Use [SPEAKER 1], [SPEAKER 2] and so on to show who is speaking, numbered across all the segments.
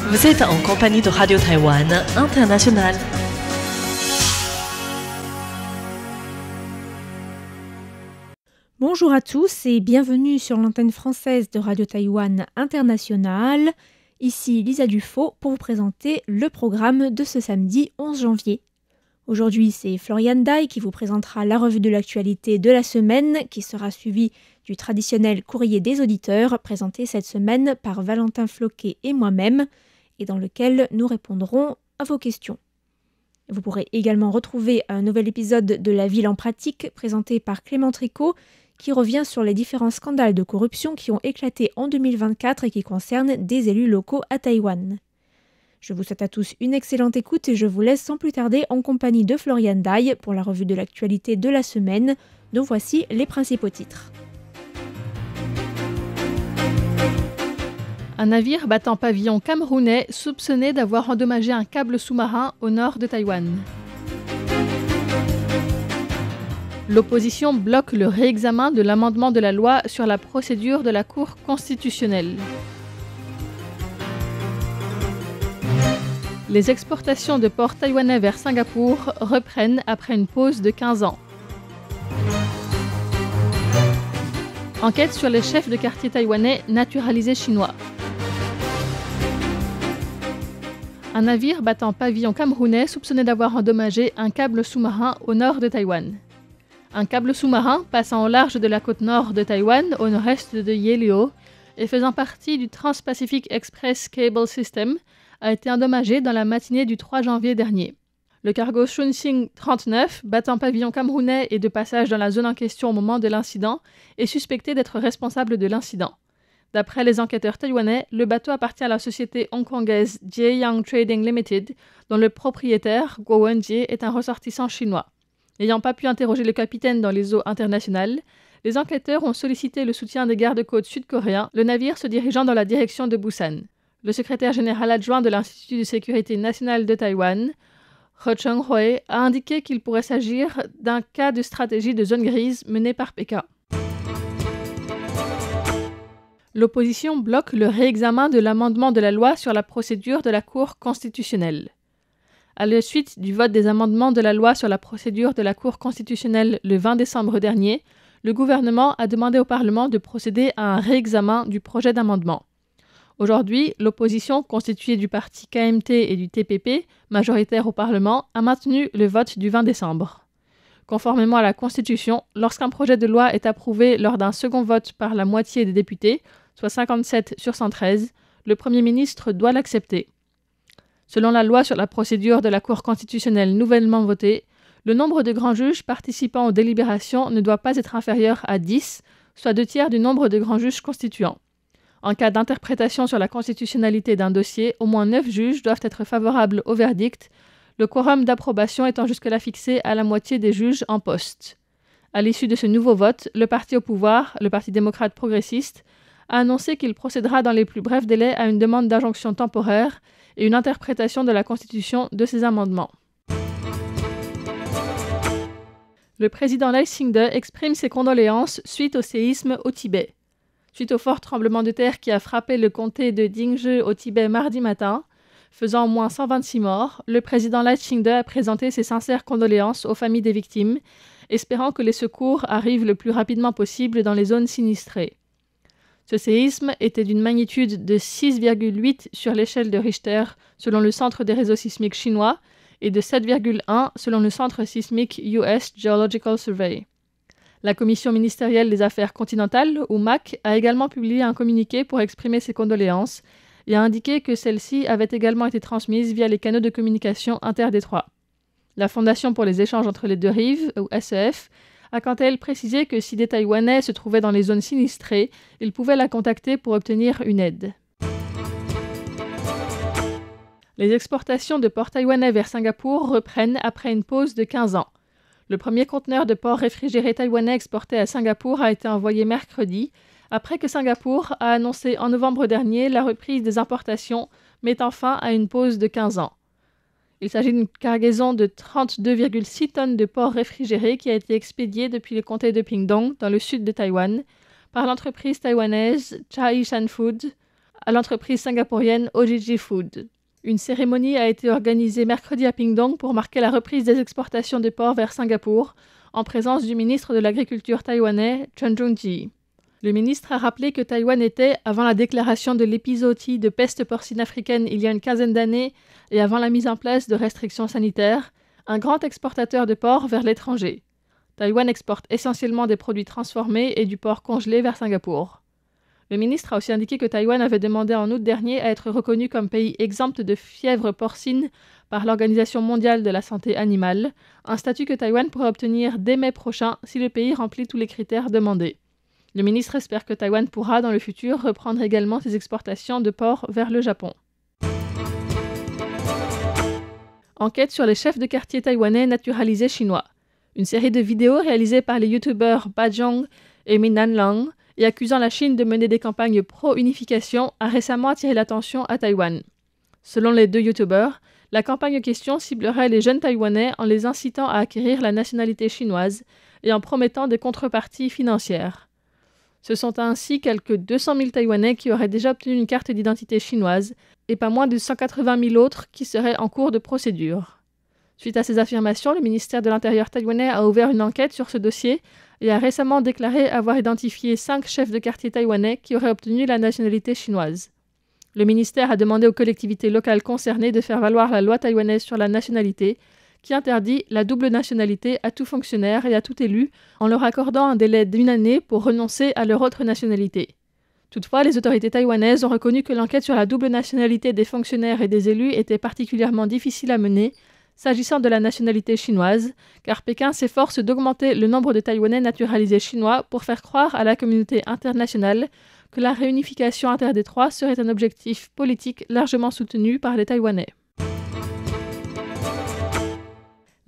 [SPEAKER 1] Vous êtes en compagnie de Radio Taïwan International.
[SPEAKER 2] Bonjour à tous et bienvenue sur l'antenne française de Radio Taïwan International. Ici Lisa Dufaux pour vous présenter le programme de ce samedi 11 janvier. Aujourd'hui, c'est Florian Dai qui vous présentera la revue de l'actualité de la semaine qui sera suivie du traditionnel courrier des auditeurs présenté cette semaine par Valentin Floquet et moi-même et dans lequel nous répondrons à vos questions. Vous pourrez également retrouver un nouvel épisode de La Ville en pratique présenté par Clément Tricot qui revient sur les différents scandales de corruption qui ont éclaté en 2024 et qui concernent des élus locaux à Taïwan. Je vous souhaite à tous une excellente écoute et je vous laisse sans plus tarder en compagnie de Florian Dai pour la revue de l'actualité de la semaine, dont voici les principaux titres.
[SPEAKER 3] Un navire battant pavillon camerounais soupçonné d'avoir endommagé un câble sous-marin au nord de Taïwan. L'opposition bloque le réexamen de l'amendement de la loi sur la procédure de la Cour constitutionnelle. Les exportations de ports taïwanais vers Singapour reprennent après une pause de 15 ans. Enquête sur les chefs de quartier taïwanais naturalisés chinois. Un navire battant pavillon camerounais soupçonné d'avoir endommagé un câble sous-marin au nord de Taïwan. Un câble sous-marin passant au large de la côte nord de Taïwan, au nord-est de Yelio, et faisant partie du Trans-Pacific Express Cable System, a été endommagé dans la matinée du 3 janvier dernier. Le cargo Shunsing 39, battant pavillon camerounais et de passage dans la zone en question au moment de l'incident, est suspecté d'être responsable de l'incident. D'après les enquêteurs taïwanais, le bateau appartient à la société hongkongaise Jieyang Trading Limited, dont le propriétaire, Guo Wenjie, est un ressortissant chinois. N'ayant pas pu interroger le capitaine dans les eaux internationales, les enquêteurs ont sollicité le soutien des gardes-côtes sud-coréens, le navire se dirigeant dans la direction de Busan. Le secrétaire général adjoint de l'Institut de sécurité nationale de Taïwan, Ho Chung-hoi, a indiqué qu'il pourrait s'agir d'un cas de stratégie de zone grise menée par Pékin. L'opposition bloque le réexamen de l'amendement de la loi sur la procédure de la Cour constitutionnelle. À la suite du vote des amendements de la loi sur la procédure de la Cour constitutionnelle le 20 décembre dernier, le gouvernement a demandé au Parlement de procéder à un réexamen du projet d'amendement. Aujourd'hui, l'opposition, constituée du parti KMT et du TPP, majoritaire au Parlement, a maintenu le vote du 20 décembre. Conformément à la Constitution, lorsqu'un projet de loi est approuvé lors d'un second vote par la moitié des députés, soit 57 sur 113, le Premier ministre doit l'accepter. Selon la loi sur la procédure de la Cour constitutionnelle nouvellement votée, le nombre de grands juges participant aux délibérations ne doit pas être inférieur à 10, soit 2/3 du nombre de grands juges constituants. En cas d'interprétation sur la constitutionnalité d'un dossier, au moins 9 juges doivent être favorables au verdict, le quorum d'approbation étant jusque-là fixé à la moitié des juges en poste. À l'issue de ce nouveau vote, le parti au pouvoir, le Parti démocrate progressiste, a annoncé qu'il procédera dans les plus brefs délais à une demande d'injonction temporaire et une interprétation de la Constitution de ces amendements. Le président Lai Ching-te exprime ses condoléances suite au séisme au Tibet. Suite au fort tremblement de terre qui a frappé le comté de Dingzhou au Tibet mardi matin, faisant au moins 126 morts, le président Lai Ching-te a présenté ses sincères condoléances aux familles des victimes, espérant que les secours arrivent le plus rapidement possible dans les zones sinistrées. Ce séisme était d'une magnitude de 6,8 sur l'échelle de Richter selon le Centre des réseaux sismiques chinois et de 7,1 selon le Centre sismique US Geological Survey. La Commission ministérielle des Affaires continentales, ou MAC, a également publié un communiqué pour exprimer ses condoléances et a indiqué que celles-ci avaient également été transmises via les canaux de communication interdétroits. La Fondation pour les échanges entre les deux rives, ou SEF, a quant à elle précisé que si des Taïwanais se trouvaient dans les zones sinistrées, ils pouvaient la contacter pour obtenir une aide. Les exportations de ports taïwanais vers Singapour reprennent après une pause de 15 ans. Le premier conteneur de porc réfrigéré taïwanais exporté à Singapour a été envoyé mercredi, après que Singapour a annoncé en novembre dernier la reprise des importations, mettant fin à une pause de 15 ans. Il s'agit d'une cargaison de 32,6 tonnes de porc réfrigéré qui a été expédiée depuis le comté de Pingdong, dans le sud de Taïwan, par l'entreprise taïwanaise Chai Shan Food, à l'entreprise singapourienne Ojiji Food. Une cérémonie a été organisée mercredi à Pingdong pour marquer la reprise des exportations de porc vers Singapour, en présence du ministre de l'Agriculture taïwanais, Chen Zhongji. Le ministre a rappelé que Taïwan était, avant la déclaration de l'épizootie de peste porcine africaine il y a une quinzaine d'années et avant la mise en place de restrictions sanitaires, un grand exportateur de porc vers l'étranger. Taïwan exporte essentiellement des produits transformés et du porc congelé vers Singapour. Le ministre a aussi indiqué que Taïwan avait demandé en août dernier à être reconnu comme pays exempt de fièvre porcine par l'Organisation mondiale de la santé animale, un statut que Taïwan pourrait obtenir dès mai prochain si le pays remplit tous les critères demandés. Le ministre espère que Taïwan pourra, dans le futur, reprendre également ses exportations de porc vers le Japon. Enquête sur les chefs de quartier taïwanais naturalisés chinois. Une série de vidéos réalisées par les youtubeurs Bajong et Minan Lang et accusant la Chine de mener des campagnes pro-unification a récemment attiré l'attention à Taïwan. Selon les deux youtubeurs, la campagne en question ciblerait les jeunes Taïwanais en les incitant à acquérir la nationalité chinoise et en promettant des contreparties financières. Ce sont ainsi quelques 200 000 Taïwanais qui auraient déjà obtenu une carte d'identité chinoise et pas moins de 180 000 autres qui seraient en cours de procédure. Suite à ces affirmations, le ministère de l'Intérieur taïwanais a ouvert une enquête sur ce dossier et a récemment déclaré avoir identifié 5 chefs de quartier taïwanais qui auraient obtenu la nationalité chinoise. Le ministère a demandé aux collectivités locales concernées de faire valoir la loi taïwanaise sur la nationalité, qui interdit la double nationalité à tout fonctionnaire et à tout élu en leur accordant un délai d'1 année pour renoncer à leur autre nationalité. Toutefois, les autorités taïwanaises ont reconnu que l'enquête sur la double nationalité des fonctionnaires et des élus était particulièrement difficile à mener, s'agissant de la nationalité chinoise, car Pékin s'efforce d'augmenter le nombre de Taïwanais naturalisés chinois pour faire croire à la communauté internationale que la réunification interdétroit serait un objectif politique largement soutenu par les Taïwanais.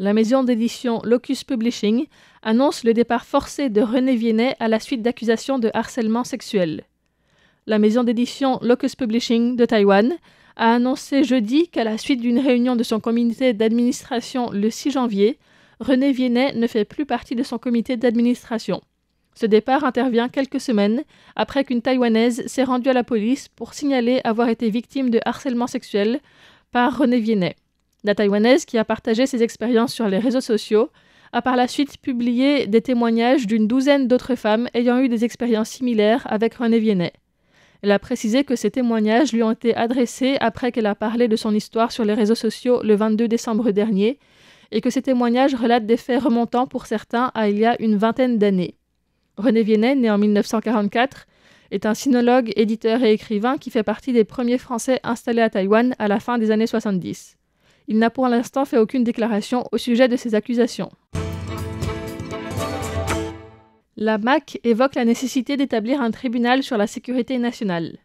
[SPEAKER 3] La maison d'édition Locus Publishing annonce le départ forcé de René Viennet à la suite d'accusations de harcèlement sexuel. La maison d'édition Locus Publishing de Taïwan a annoncé jeudi qu'à la suite d'une réunion de son comité d'administration le 6 janvier, René Viennet ne fait plus partie de son comité d'administration. Ce départ intervient quelques semaines après qu'une Taïwanaise s'est rendue à la police pour signaler avoir été victime de harcèlement sexuel par René Viennet. La Taïwanaise, qui a partagé ses expériences sur les réseaux sociaux, a par la suite publié des témoignages d'une douzaine d'autres femmes ayant eu des expériences similaires avec René Viennet. Elle a précisé que ces témoignages lui ont été adressés après qu'elle a parlé de son histoire sur les réseaux sociaux le 22 décembre dernier et que ces témoignages relatent des faits remontant pour certains à il y a une vingtaine d'années. René Viennet, né en 1944, est un sinologue, éditeur et écrivain qui fait partie des premiers Français installés à Taïwan à la fin des années 70. Il n'a pour l'instant fait aucune déclaration au sujet de ces accusations. La MAC évoque la nécessité d'établir un tribunal sur la sécurité nationale.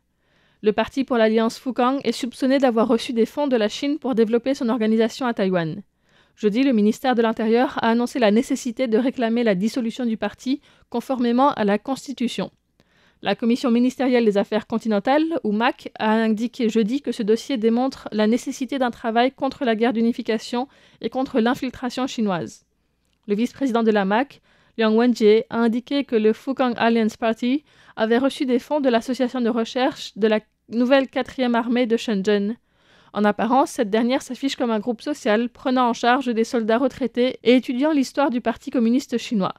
[SPEAKER 3] Le parti pour l'Alliance Fukang est soupçonné d'avoir reçu des fonds de la Chine pour développer son organisation à Taïwan. Jeudi, le ministère de l'Intérieur a annoncé la nécessité de réclamer la dissolution du parti conformément à la Constitution. La Commission ministérielle des Affaires continentales, ou MAC, a indiqué jeudi que ce dossier démontre la nécessité d'un travail contre la guerre d'unification et contre l'infiltration chinoise. Le vice-président de la MAC, Liang Wenjie, a indiqué que le Fukang Alliance Party avait reçu des fonds de l'association de recherche de la nouvelle 4e armée de Shenzhen. En apparence, cette dernière s'affiche comme un groupe social prenant en charge des soldats retraités et étudiant l'histoire du Parti communiste chinois.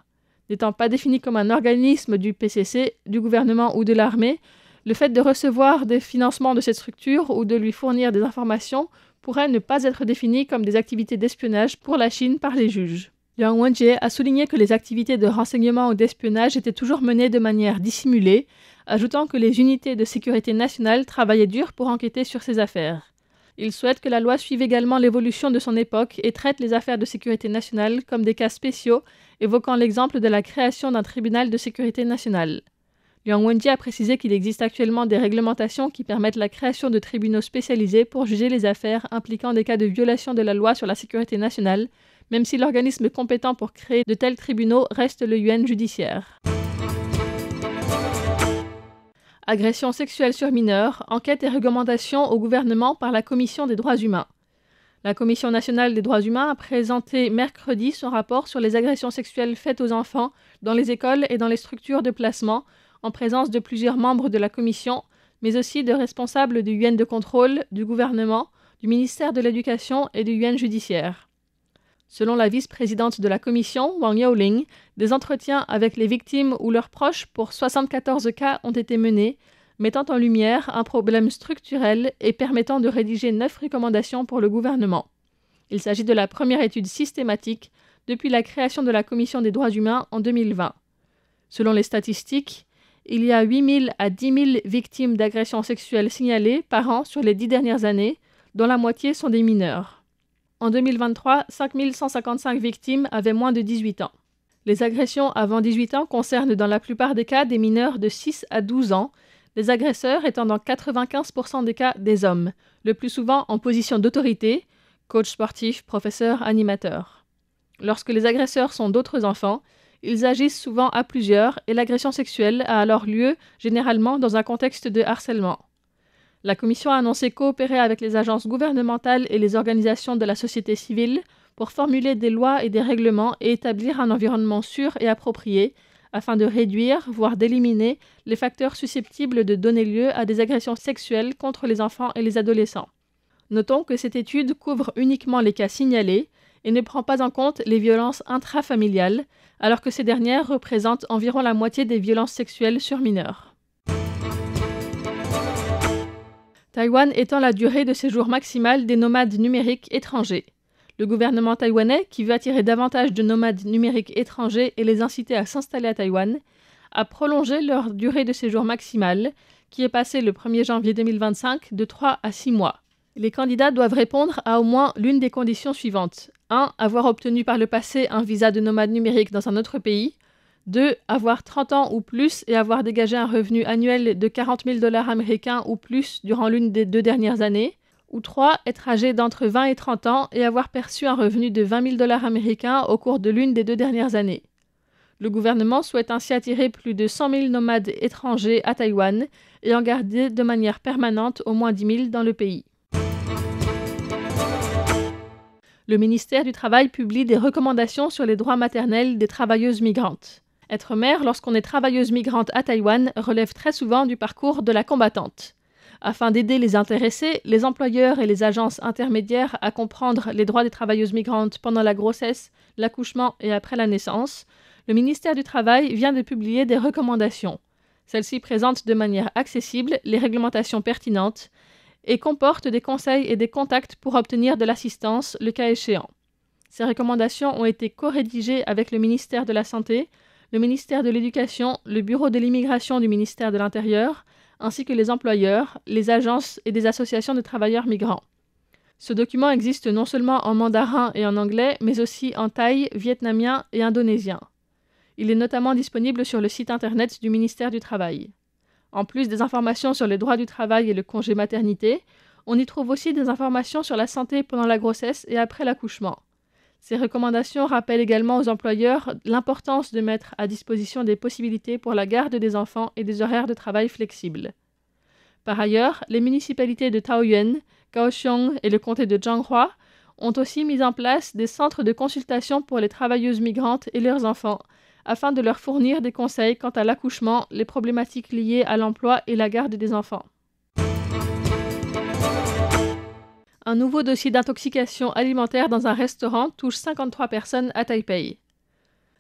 [SPEAKER 3] N'étant pas défini comme un organisme du PCC, du gouvernement ou de l'armée, le fait de recevoir des financements de cette structure ou de lui fournir des informations pourrait ne pas être défini comme des activités d'espionnage pour la Chine par les juges. Liang Wenjie a souligné que les activités de renseignement ou d'espionnage étaient toujours menées de manière dissimulée, ajoutant que les unités de sécurité nationale travaillaient dur pour enquêter sur ces affaires. Il souhaite que la loi suive également l'évolution de son époque et traite les affaires de sécurité nationale comme des cas spéciaux, évoquant l'exemple de la création d'un tribunal de sécurité nationale. Liang Wenjie a précisé qu'il existe actuellement des réglementations qui permettent la création de tribunaux spécialisés pour juger les affaires impliquant des cas de violation de la loi sur la sécurité nationale, même si l'organisme compétent pour créer de tels tribunaux reste le yuan judiciaire. Agression sexuelle sur mineurs, enquête et recommandations au gouvernement par la Commission des droits humains. La Commission nationale des droits humains a présenté mercredi son rapport sur les agressions sexuelles faites aux enfants dans les écoles et dans les structures de placement, en présence de plusieurs membres de la Commission, mais aussi de responsables du yuan de contrôle, du gouvernement, du ministère de l'Éducation et du yuan judiciaire. Selon la vice-présidente de la commission, Wang Yaoling, des entretiens avec les victimes ou leurs proches pour 74 cas ont été menés, mettant en lumière un problème structurel et permettant de rédiger 9 recommandations pour le gouvernement. Il s'agit de la première étude systématique depuis la création de la Commission des droits humains en 2020. Selon les statistiques, il y a 8 000 à 10 000 victimes d'agressions sexuelles signalées par an sur les 10 dernières années, dont la moitié sont des mineurs. En 2023, 5 155 victimes avaient moins de 18 ans. Les agressions avant 18 ans concernent dans la plupart des cas des mineurs de 6 à 12 ans, les agresseurs étant dans 95% des cas des hommes, le plus souvent en position d'autorité, coach sportif, professeur, animateur. Lorsque les agresseurs sont d'autres enfants, ils agissent souvent à plusieurs et l'agression sexuelle a alors lieu généralement dans un contexte de harcèlement. La Commission a annoncé coopérer avec les agences gouvernementales et les organisations de la société civile pour formuler des lois et des règlements et établir un environnement sûr et approprié afin de réduire, voire d'éliminer, les facteurs susceptibles de donner lieu à des agressions sexuelles contre les enfants et les adolescents. Notons que cette étude couvre uniquement les cas signalés et ne prend pas en compte les violences intrafamiliales, alors que ces dernières représentent environ la moitié des violences sexuelles sur mineurs. Taïwan étend la durée de séjour maximale des nomades numériques étrangers. Le gouvernement taïwanais, qui veut attirer davantage de nomades numériques étrangers et les inciter à s'installer à Taïwan, a prolongé leur durée de séjour maximale, qui est passée le 1er janvier 2025 de 3 à 6 mois. Les candidats doivent répondre à au moins l'une des conditions suivantes. 1. Avoir obtenu par le passé un visa de nomade numérique dans un autre pays. 2. Avoir 30 ans ou plus et avoir dégagé un revenu annuel de 40 000 $ américains ou plus durant l'une des 2 dernières années. Ou 3. Être âgé d'entre 20 et 30 ans et avoir perçu un revenu de 20 000 $ américains au cours de l'une des 2 dernières années. Le gouvernement souhaite ainsi attirer plus de 100 000 nomades étrangers à Taïwan et en garder de manière permanente au moins 10 000 dans le pays. Le ministère du Travail publie des recommandations sur les droits maternels des travailleuses migrantes. Être mère lorsqu'on est travailleuse migrante à Taïwan relève très souvent du parcours de la combattante. Afin d'aider les intéressés, les employeurs et les agences intermédiaires à comprendre les droits des travailleuses migrantes pendant la grossesse, l'accouchement et après la naissance, le ministère du Travail vient de publier des recommandations. Celles-ci présentent de manière accessible les réglementations pertinentes et comportent des conseils et des contacts pour obtenir de l'assistance le cas échéant. Ces recommandations ont été co-rédigées avec le ministère de la Santé, le ministère de l'Éducation, le Bureau de l'immigration du ministère de l'Intérieur, ainsi que les employeurs, les agences et des associations de travailleurs migrants. Ce document existe non seulement en mandarin et en anglais, mais aussi en thaï, vietnamien et indonésien. Il est notamment disponible sur le site internet du ministère du Travail. En plus des informations sur les droits du travail et le congé maternité, on y trouve aussi des informations sur la santé pendant la grossesse et après l'accouchement. Ces recommandations rappellent également aux employeurs l'importance de mettre à disposition des possibilités pour la garde des enfants et des horaires de travail flexibles. Par ailleurs, les municipalités de Taoyuan, Kaohsiung et le comté de Changhua ont aussi mis en place des centres de consultation pour les travailleuses migrantes et leurs enfants, afin de leur fournir des conseils quant à l'accouchement, les problématiques liées à l'emploi et la garde des enfants. Un nouveau dossier d'intoxication alimentaire dans un restaurant touche 53 personnes à Taipei.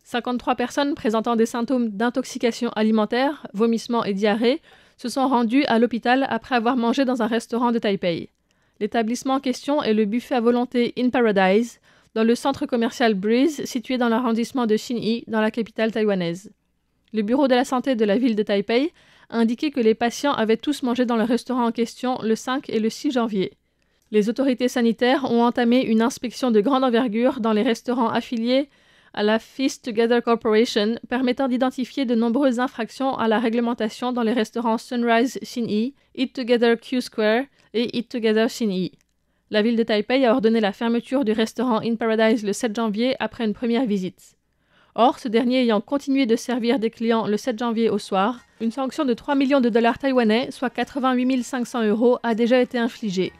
[SPEAKER 3] 53 personnes présentant des symptômes d'intoxication alimentaire, vomissements et diarrhée, se sont rendues à l'hôpital après avoir mangé dans un restaurant de Taipei. L'établissement en question est le buffet à volonté In Paradise, dans le centre commercial Breeze, situé dans l'arrondissement de Xinyi, dans la capitale taïwanaise. Le bureau de la santé de la ville de Taipei a indiqué que les patients avaient tous mangé dans le restaurant en question le 5 et le 6 janvier. Les autorités sanitaires ont entamé une inspection de grande envergure dans les restaurants affiliés à la Feast Together Corporation, permettant d'identifier de nombreuses infractions à la réglementation dans les restaurants Sunrise Xinyi, Eat Together Q Square et Eat Together Xinyi. La ville de Taipei a ordonné la fermeture du restaurant In Paradise le 7 janvier après une première visite. Or, ce dernier ayant continué de servir des clients le 7 janvier au soir, une sanction de 3 millions de dollars taïwanais, soit 88 500 €, a déjà été infligée.